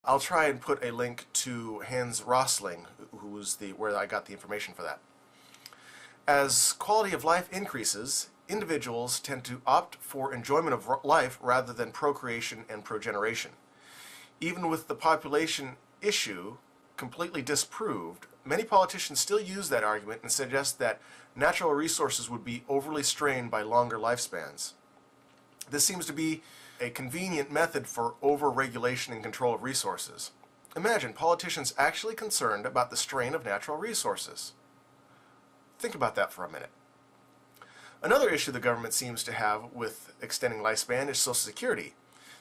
I'll try and put a link to Hans Rosling, who's where I got the information for that. As quality of life increases, individuals tend to opt for enjoyment of life rather than procreation and progeneration. Even with the population issue completely disproved, many politicians still use that argument and suggest that natural resources would be overly strained by longer lifespans. This seems to be a convenient method for over-regulation and control of resources. Imagine politicians actually concerned about the strain of natural resources. Think about that for a minute. Another issue the government seems to have with extending lifespan is Social Security.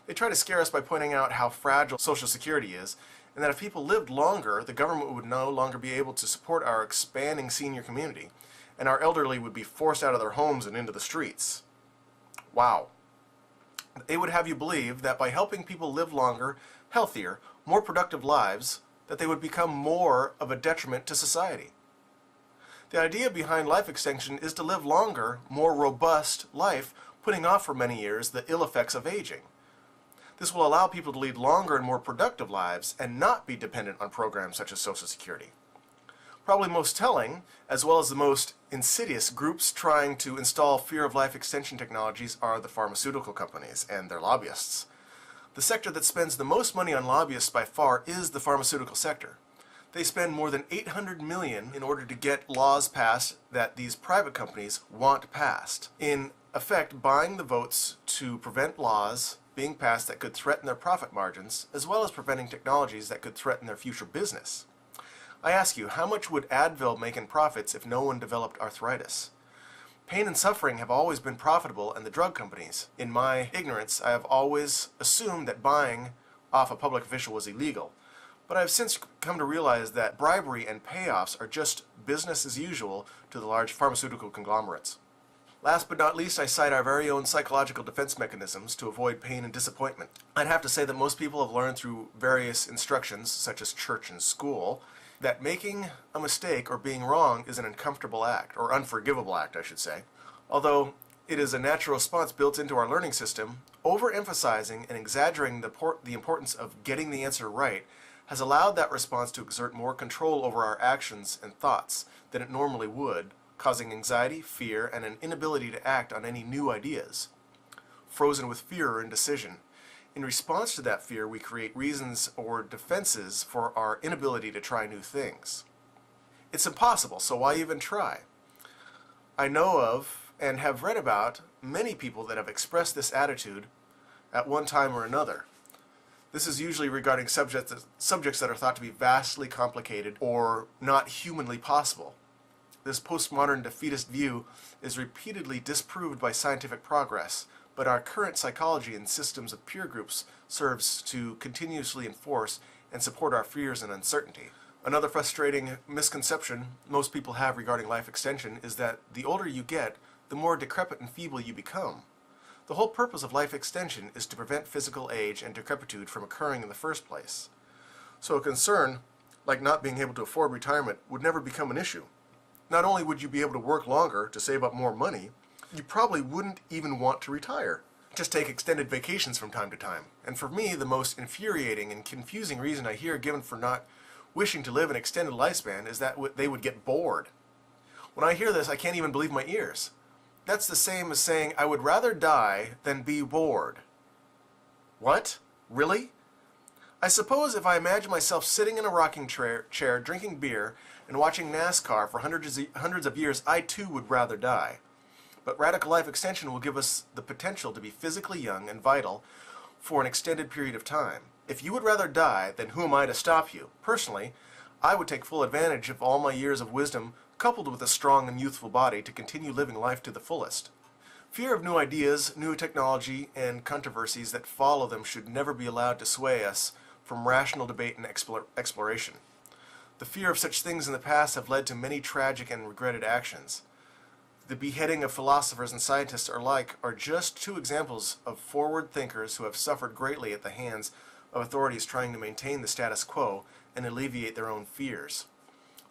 They try to scare us by pointing out how fragile Social Security is, and that if people lived longer, the government would no longer be able to support our expanding senior community, and our elderly would be forced out of their homes and into the streets. Wow. They would have you believe that by helping people live longer, healthier, more productive lives, that they would become more of a detriment to society. The idea behind life extension is to live longer, more robust life, putting off for many years the ill effects of aging. This will allow people to lead longer and more productive lives and not be dependent on programs such as Social Security. Probably most telling, as well as the most insidious groups trying to install fear of life extension technologies, are the pharmaceutical companies and their lobbyists. The sector that spends the most money on lobbyists by far is the pharmaceutical sector. They spend more than $800 million in order to get laws passed that these private companies want passed. In effect, buying the votes to prevent laws being passed that could threaten their profit margins, as well as preventing technologies that could threaten their future business. I ask you, how much would Advil make in profits if no one developed arthritis? Pain and suffering have always been profitable in the drug companies. In my ignorance, I have always assumed that buying off a public official was illegal. But I have since come to realize that bribery and payoffs are just business as usual to the large pharmaceutical conglomerates. Last but not least, I cite our very own psychological defense mechanisms to avoid pain and disappointment. I'd have to say that most people have learned through various instructions, such as church and school, that making a mistake or being wrong is an uncomfortable act, or unforgivable act, I should say. Although it is a natural response built into our learning system, overemphasizing and exaggerating the importance of getting the answer right has allowed that response to exert more control over our actions and thoughts than it normally would, causing anxiety, fear, and an inability to act on any new ideas. Frozen with fear or indecision. In response to that fear, we create reasons or defenses for our inability to try new things. It's impossible, so why even try? I know of and have read about many people that have expressed this attitude at one time or another. This is usually regarding subjects that are thought to be vastly complicated or not humanly possible. This postmodern defeatist view is repeatedly disproved by scientific progress, but our current psychology and systems of peer groups serves to continuously enforce and support our fears and uncertainty. Another frustrating misconception most people have regarding life extension is that the older you get, the more decrepit and feeble you become. The whole purpose of life extension is to prevent physical age and decrepitude from occurring in the first place. So a concern, like not being able to afford retirement, would never become an issue. Not only would you be able to work longer to save up more money, you probably wouldn't even want to retire. Just take extended vacations from time to time. And for me, the most infuriating and confusing reason I hear given for not wishing to live an extended lifespan is that they would get bored. When I hear this, I can't even believe my ears. That's the same as saying, I would rather die than be bored. What? Really? I suppose if I imagine myself sitting in a rocking chair, drinking beer, and watching NASCAR for hundreds of years, I too would rather die. But radical life extension will give us the potential to be physically young and vital for an extended period of time. If you would rather die, then who am I to stop you? Personally, I would take full advantage of all my years of wisdom coupled with a strong and youthful body to continue living life to the fullest. Fear of new ideas, new technology, and controversies that follow them should never be allowed to sway us from rational debate and exploration. The fear of such things in the past have led to many tragic and regretted actions. The beheading of philosophers and scientists alike are just two examples of forward thinkers who have suffered greatly at the hands of authorities trying to maintain the status quo and alleviate their own fears.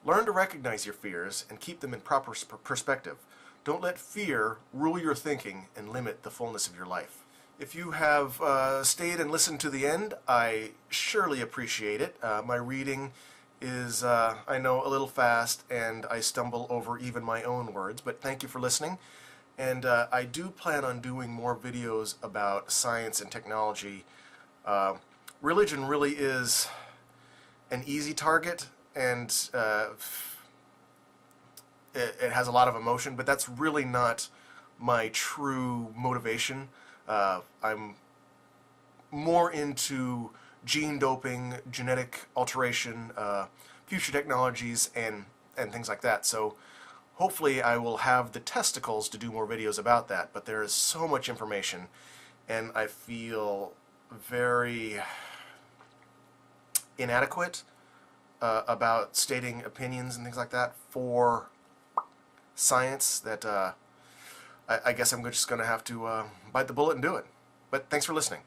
Learn to recognize your fears and keep them in proper perspective. Don't let fear rule your thinking and limit the fullness of your life. If you have stayed and listened to the end, I surely appreciate it. My reading is, I know, a little fast, and I stumble over even my own words, but thank you for listening. And I do plan on doing more videos about science and technology. Religion really is an easy target, and it has a lot of emotion, but that's really not my true motivation. I'm more into gene doping, genetic alteration, future technologies, and things like that. So hopefully I will have the testicles to do more videos about that, but there is so much information, and I feel very inadequate about stating opinions and things like that for science that I guess I'm just going to have to bite the bullet and do it. But thanks for listening.